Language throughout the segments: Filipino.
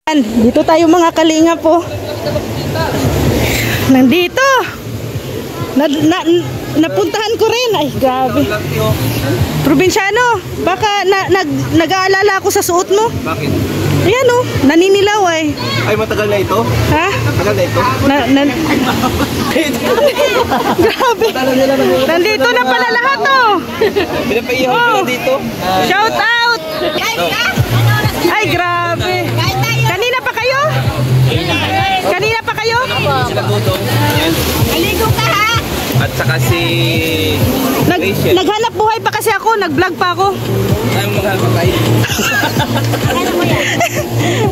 Dito tayo mga kalinga po. Nandito. Napuntahan ko rin. Ay, grabe. Probinsyano, baka nag-aalala ako sa suot mo. Bakit? Ayan o, naninilaw ay. Ay, matagal na ito? Ha? Matagal na ito? Grabe. Nandito na pala lahat o. Pinapaiyaw ko na dito. Shout out. Ay, grabe. Kanina pa kayo? Kanina pa kayo? Sila Dudong. Aligo ka ha? At saka si Rachel. Naghanap buhay pa kasi ako, nag-vlog pa ako. Ay, maghanap tayo.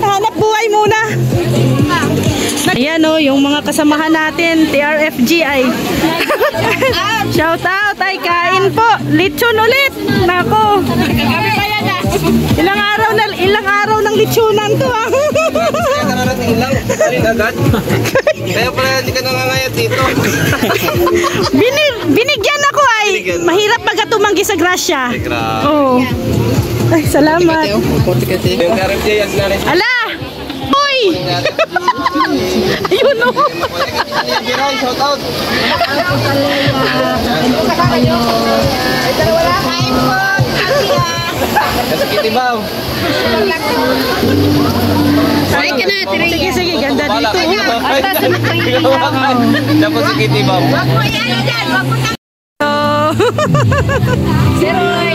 Hanap buhay muna. Ayan o, yung mga kasamahan natin, TRFGI. Shout out, ay kain po. Lechon ulit. Nako. Ilang araw ng lechonan to ah. Kaya nararating lang. Karin agad. Kaya pala hindi ka nangangayat dito. Binigyan ako ay. Mahirap pagkatumanggi sa grasya. Ay, grabe. Oh. Ay, salamat. Yung RFJ yan na rin. Ala! Uy! Ayun o. Shout out. Wala kain po. Kasi Kitibaw. Try ka na, try. Sige, ganda dito. Dapat si Kitibaw. Wag mo yan dyan, wag mo na. Si Roy.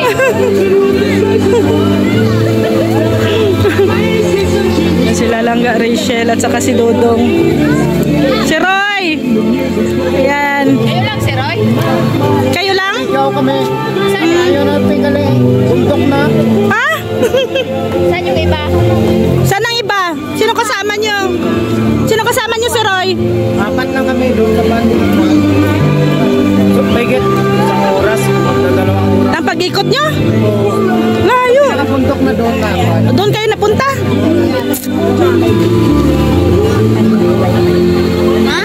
Sila Langga, Rachel at saka si Dodong. Si Roy! Ayan. Kayo lang si Roy? Kayo lang? Ikaw kami. Ayaw natin galing. Bundok na. Ha? Saan yung iba? Saan ang iba? Sino kasama nyo? Sino kasama nyo si Roy? Apat lang kami doon sa bandit. So, bagit. Isang oras. Magdadalawang oras. Ang pag-ikot nyo? Layo. Sa bundok na doon na. Doon kayo napunta? Ha?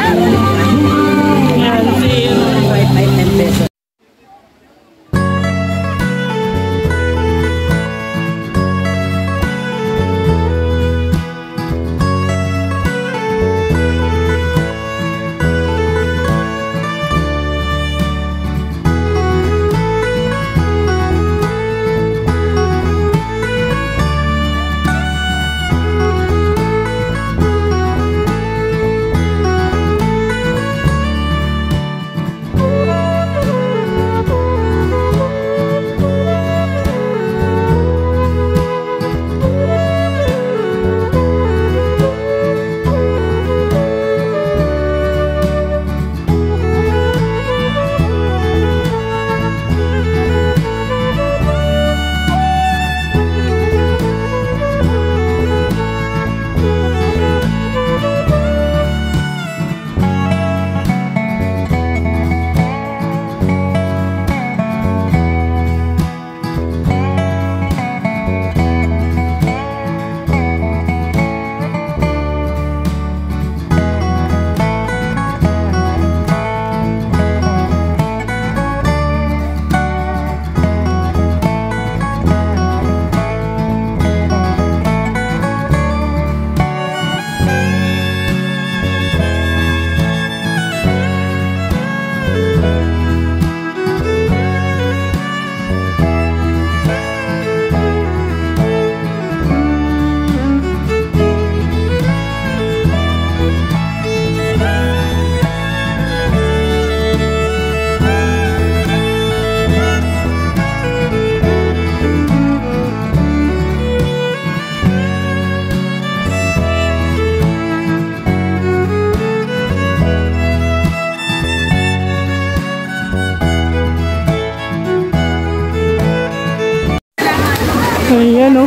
Ayan o.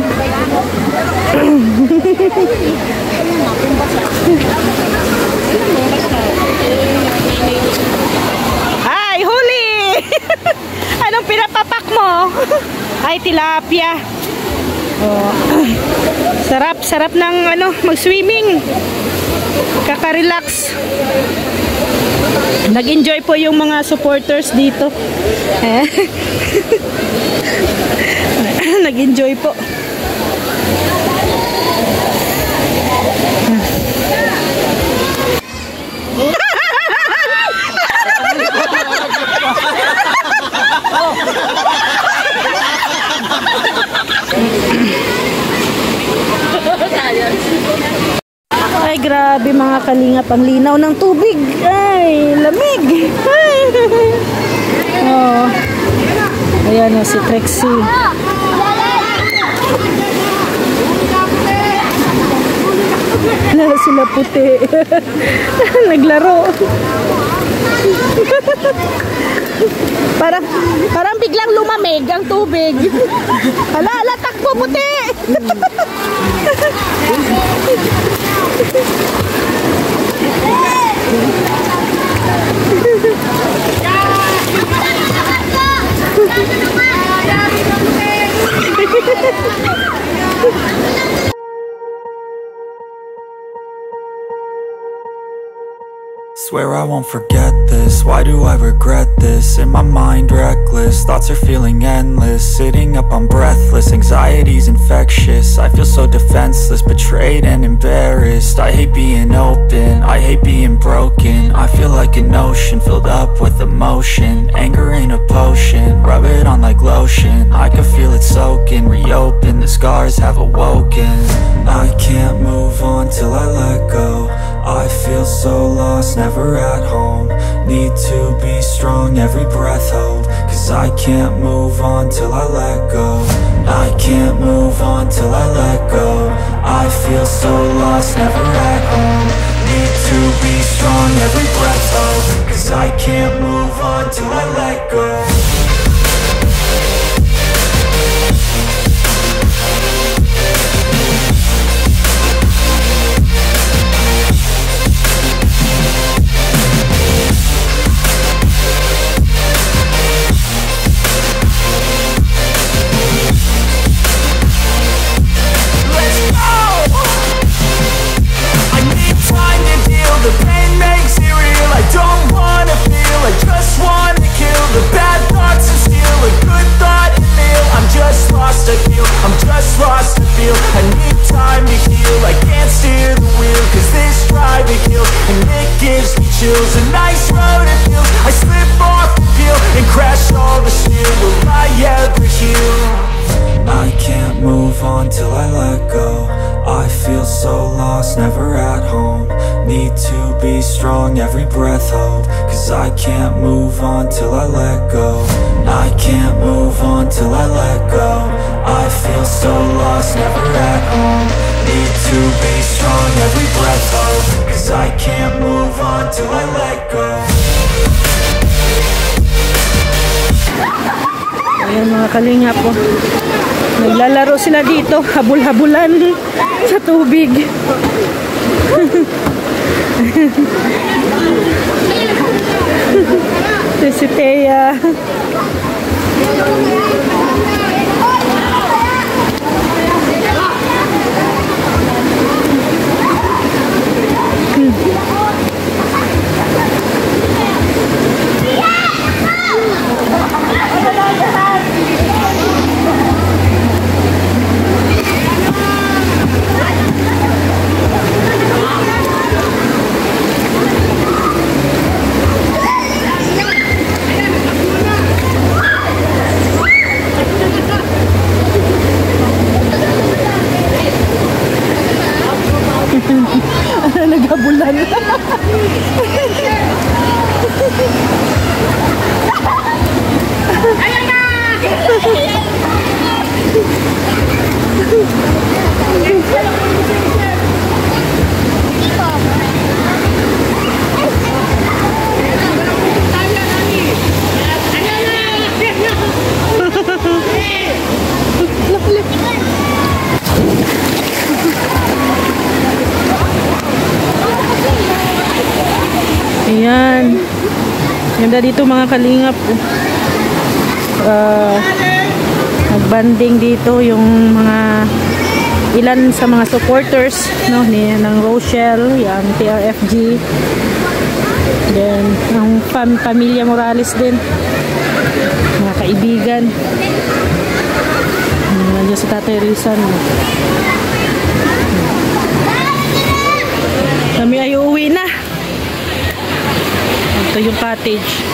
Ay, huli! Anong pinapapak mo? Ay, tilapia. Oh. Sarap ng mag-swimming. Kaka-relax. Nag-enjoy po yung mga supporters dito. Nag-enjoy po. grabe mga kalingap, ang linaw ng tubig. Ay, lamig. Ay. Oh. Ayan o, si Trixie. Sila puti. Naglaro. Parang biglang lumamig ang tubig. Hala, takbo puti. Swear I won't forget this, why do I regret this? In my mind reckless, thoughts are feeling endless. Sitting up I'm breathless, anxiety's infectious. I feel so defenseless, betrayed and embarrassed. I hate being open, I hate being broken. I feel like an ocean filled up with emotion. Anger ain't a potion, rub it on like lotion. I can feel it soaking, reopen, the scars have awoken. I can't move on till I let go. I feel so lost, never at home. Need to be strong, every breath hold. Cause I can't move on till I let go. I can't move on till I let go. I feel so lost, never at home. Need to be strong, every breath hold. Cause I can't move on till I let go. A nice road it feels. I slip off the peel and crash all the steel. Will I ever heal? I can't move on till I let go. I feel so lost, never at home. Need to be strong, every breath hold. Cause I can't move on till I let go. I can't move on till I let go. I feel so lost, never at home. Need to be strong, every breath hold. Cause I can't move on till I let go. Ayan mga kalingap po. Naglalaro sila dito, habul-habulan sa tubig. Si Thea. Nagabulan. Ayan na! Ayan. Ganda dito mga kalingap. Nagbanding dito yung mga ilan sa mga supporters no ng Rochelle, yung TRFG. Then ang pamilya Morales din. Mga kaibigan. Nandiyan si Tatay Rizal. Kami ay uuwi na. Ito yung cottage.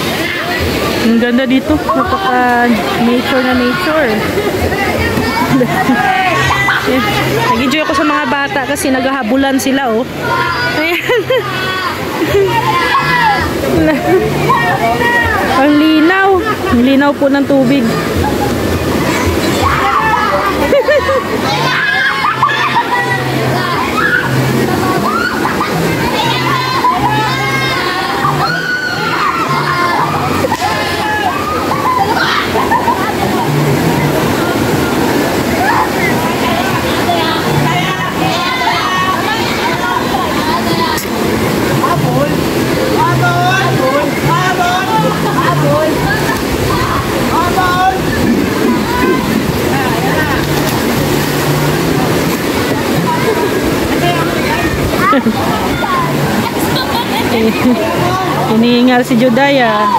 Ang ganda dito. Napaka nature na nature. Nag-enjoy ako sa mga bata kasi naghahabulan sila, oh. Ayan. Ang linaw. Ang linaw po ng tubig. Hinihingal si Judaya.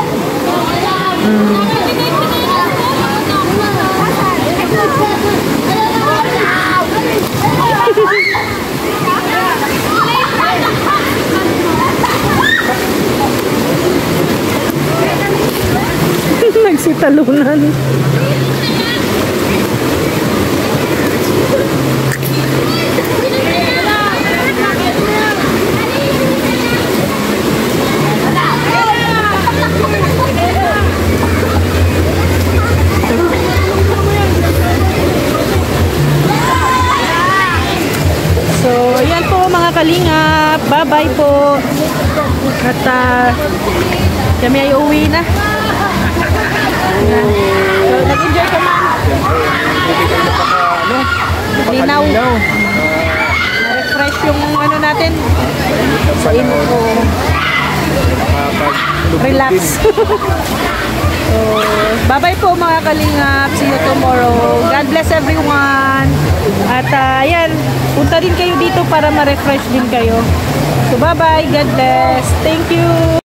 Nagsitalunan. So, ayan po mga kalingap. Bye-bye po. At kami ay uwi na. So, nag-enjoy ka man. Linaw. Na-refresh yung ano natin. Sa ino ko. Relax. So, bye-bye po mga kalingap. See you tomorrow. God bless everyone. At ayan, punta din kayo dito para ma-refresh din kayo. So, bye-bye. God bless. Thank you.